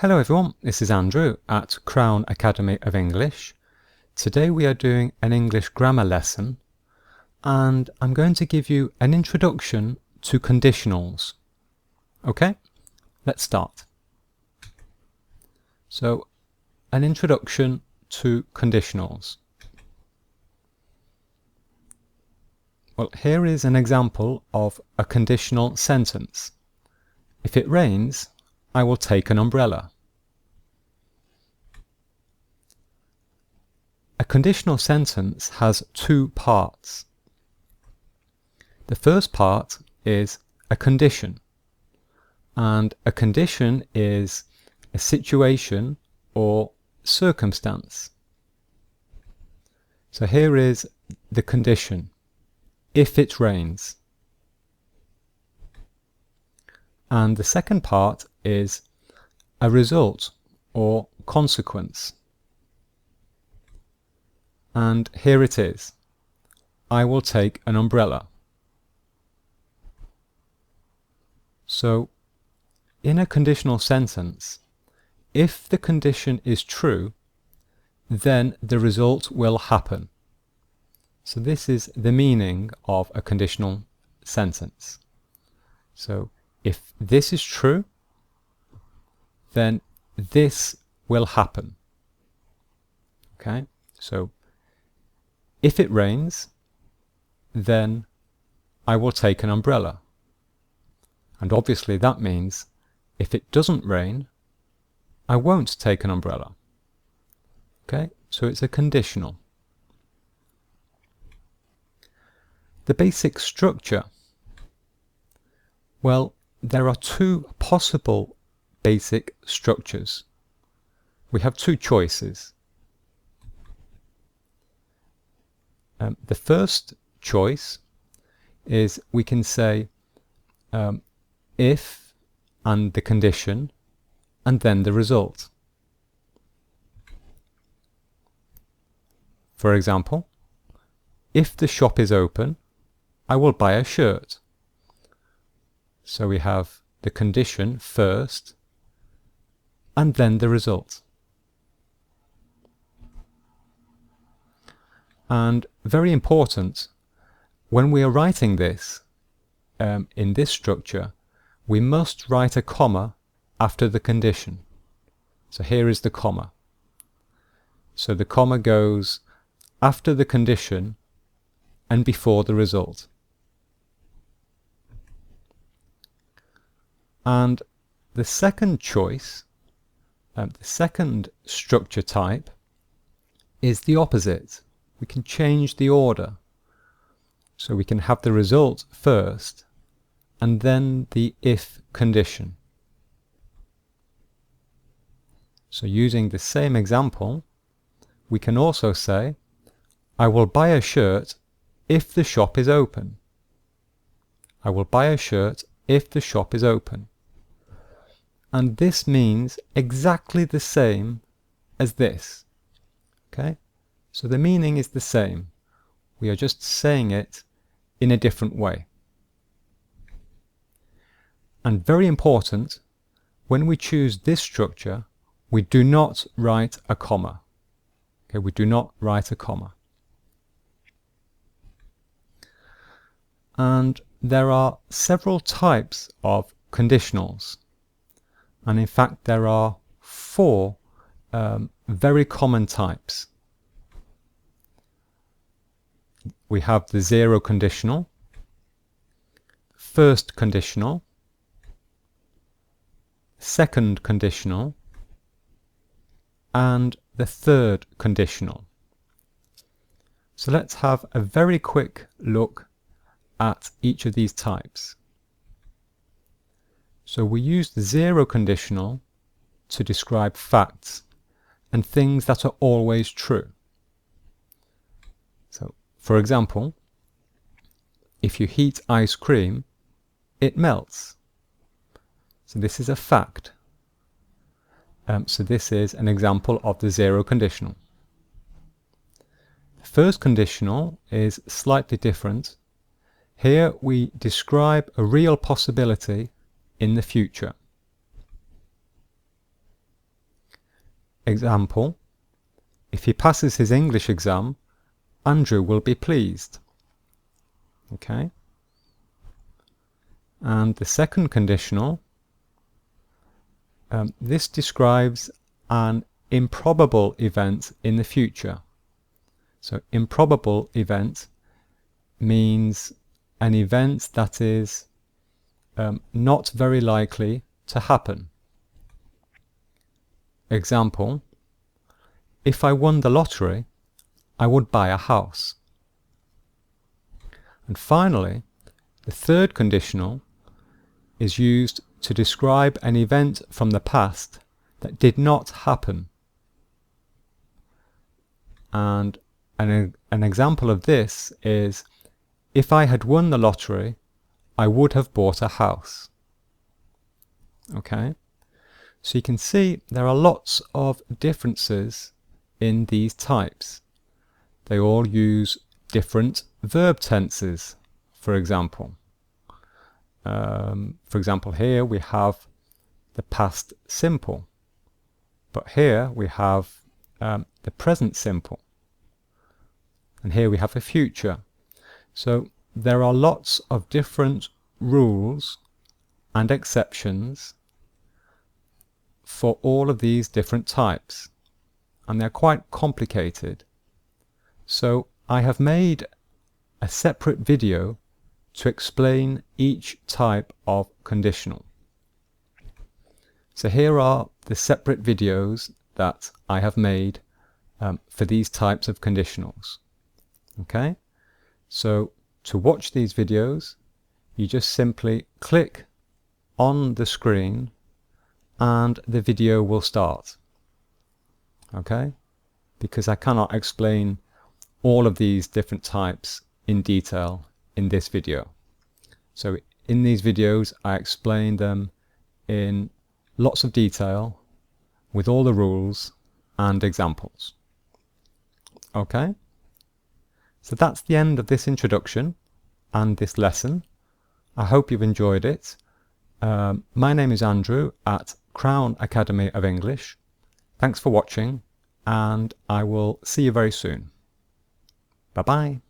Hello everyone, this is Andrew at Crown Academy of English. Today we are doing an English grammar lesson and I'm going to give you an introduction to conditionals. Okay, let's start. So, an introduction to conditionals. Well, here is an example of a conditional sentence. If it rains, I will take an umbrella. A conditional sentence has two parts. The first part is a condition, and a condition is a situation or circumstance. So here is the condition: if it rains. And the second part is a result or consequence. And here it is: I will take an umbrella. So, in a conditional sentence, if the condition is true, then the result will happen. So this is the meaning of a conditional sentence. So, if this is true, then this will happen. Okay? So, if it rains, then I will take an umbrella. And obviously that means if it doesn't rain, I won't take an umbrella. Okay? So it's a conditional. The basic structure. Well, there are two possible basic structures. We have two choices. The first choice is we can say if and the condition and then the result. For example, if the shop is open, I will buy a shirt. So we have the condition first and then the result. And very important, when we are writing this, in this structure, we must write a comma after the condition. So here is the comma. So the comma goes after the condition and before the result. And the second choice, the second structure type, is the opposite. We can change the order. So we can have the result first and then the if condition. So using the same example, we can also say, I will buy a shirt if the shop is open. I will buy a shirt if the shop is open. And this means exactly the same as this. Okay? So the meaning is the same. We are just saying it in a different way. And very important, when we choose this structure, we do not write a comma. Okay, we do not write a comma. And there are several types of conditionals. And in fact, there are four very common types. We have the zero conditional, first conditional, second conditional, and the third conditional. So let's have a very quick look at each of these types. So we use the zero conditional to describe facts and things that are always true. So, for example, if you heat ice cream, it melts. So this is a fact. So this is an example of the zero conditional. The first conditional is slightly different. Here we describe a real possibility in the future. example, if he passes his English exam, Andrew will be pleased. Okay? And the second conditional, this describes an improbable event in the future. So improbable event means an event that is not very likely to happen. Example, if I won the lottery, I would buy a house. And finally, the third conditional is used to describe an event from the past that did not happen. And an example of this is, if I had won the lottery, I would have bought a house. Okay? So you can see there are lots of differences in these types. They all use different verb tenses, for example. For example, here we have the past simple, but here we have the present simple, and here we have a future. So there are lots of different rules and exceptions for all of these different types, and they're quite complicated. So I have made a separate video to explain each type of conditional. So here are the separate videos that I have made for these types of conditionals. Okay, so to watch these videos, you just simply click on the screen and the video will start. Okay, because I cannot explain all of these different types in detail in this video. So in these videos I explain them in lots of detail with all the rules and examples. Okay, so that's the end of this introduction and this lesson. I hope you've enjoyed it. My name is Andrew at Crown Academy of English. Thanks for watching, and I will see you very soon. Bye bye.